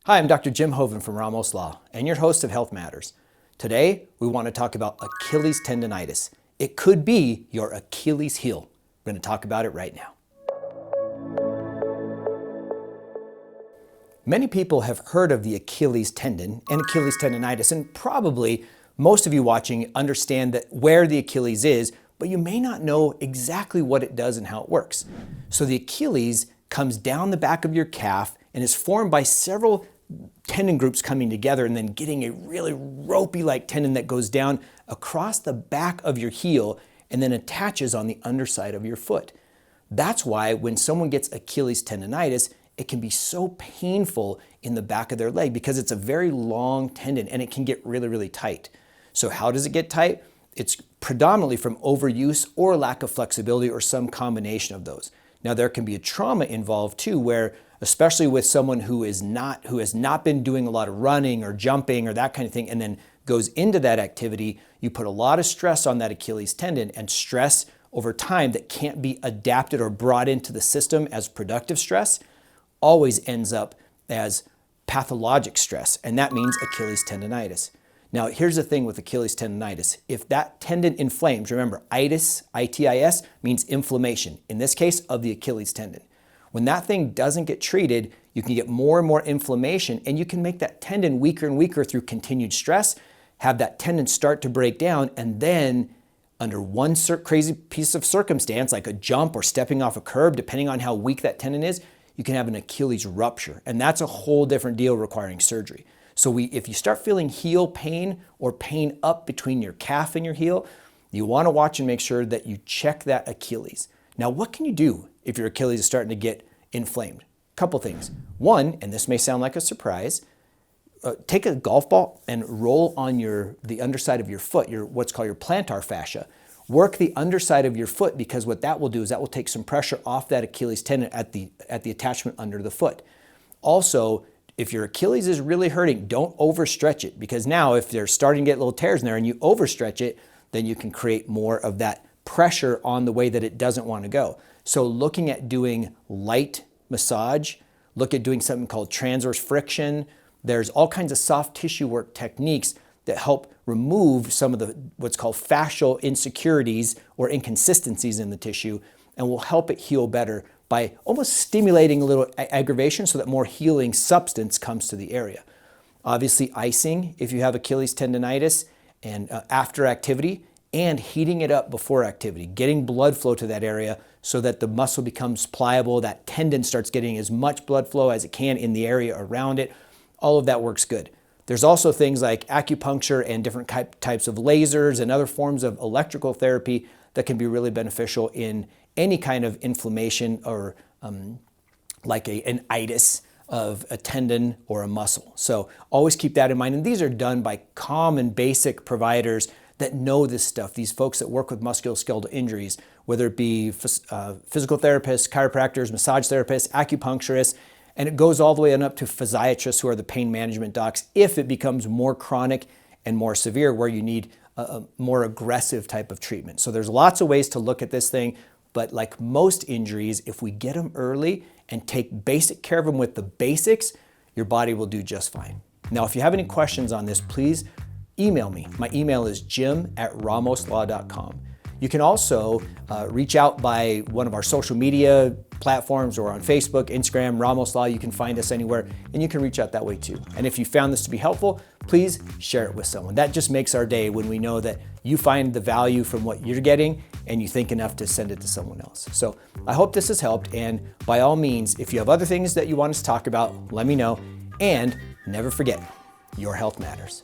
Hi, I'm Dr. Jim Hoven from Ramos Law and your host of Health Matters. Today, we want to talk about Achilles tendinitis. It could be your Achilles heel. We're going to talk about it right now. Many people have heard of the Achilles tendon and Achilles tendinitis, and probably most of you watching understand that where the Achilles is, but you may not know exactly what it does and how it works. So the Achilles comes down the back of your calf and is formed by several tendon groups coming together and then getting a really ropey-like tendon that goes down across the back of your heel and then attaches on the underside of your foot. That's why when someone gets Achilles tendinitis, it can be so painful in the back of their leg because it's a very long tendon and it can get really, really tight. So how does it get tight? It's predominantly from overuse or lack of flexibility or some combination of those. Now there can be a trauma involved too, where especially with someone who has not been doing a lot of running or jumping or that kind of thing, and then goes into that activity, you put a lot of stress on that Achilles tendon, and stress over time that can't be adapted or brought into the system as productive stress always ends up as pathologic stress, and that means Achilles tendinitis. Now, here's the thing with Achilles tendinitis. If that tendon inflames, remember, itis, I-T-I-S, means inflammation, in this case, of the Achilles tendon. When that thing doesn't get treated, you can get more and more inflammation, and you can make that tendon weaker and weaker through continued stress, have that tendon start to break down, and then under one crazy piece of circumstance, like a jump or stepping off a curb, depending on how weak that tendon is, you can have an Achilles rupture, and that's a whole different deal requiring surgery. So if you start feeling heel pain or pain up between your calf and your heel, you want to watch and make sure that you check that Achilles. Now, what can you do if your Achilles is starting to get inflamed? Couple things. One, and this may sound like a surprise, take a golf ball and roll on the underside of your foot, what's called your plantar fascia. Work the underside of your foot, because what that will do is that will take some pressure off that Achilles tendon at the attachment under the foot. Also, if your Achilles is really hurting, don't overstretch it, because now if they're starting to get little tears in there and you overstretch it, then you can create more of that pressure on the way that it doesn't want to go. So looking at doing light massage, look at doing something called transverse friction. There's all kinds of soft tissue work techniques that help remove some of the what's called fascial insecurities or inconsistencies in the tissue, and will help it heal better by almost stimulating a little aggravation so that more healing substance comes to the area. Obviously, icing if you have Achilles tendinitis, and after activity, and heating it up before activity, getting blood flow to that area so that the muscle becomes pliable, that tendon starts getting as much blood flow as it can in the area around it. All of that works good. There's also things like acupuncture and different types of lasers and other forms of electrical therapy that can be really beneficial in any kind of inflammation or like an itis of a tendon or a muscle. So always keep that in mind. And these are done by common basic providers that know this stuff, these folks that work with musculoskeletal injuries, whether it be physical therapists, chiropractors, massage therapists, acupuncturists, and it goes all the way on up to physiatrists, who are the pain management docs, if it becomes more chronic and more severe, where you need a more aggressive type of treatment. So there's lots of ways to look at this thing, but like most injuries, if we get them early and take basic care of them with the basics, your body will do just fine. Now, if you have any questions on this, please email me. My email is jim@ramoslaw.com. You can also reach out by one of our social media platforms or on Facebook, Instagram, Ramos Law. You can find us anywhere, and you can reach out that way too. And if you found this to be helpful, please share it with someone. That just makes our day when we know that you find the value from what you're getting and you think enough to send it to someone else. So I hope this has helped, and by all means, if you have other things that you want us to talk about, let me know. And never forget, your health matters.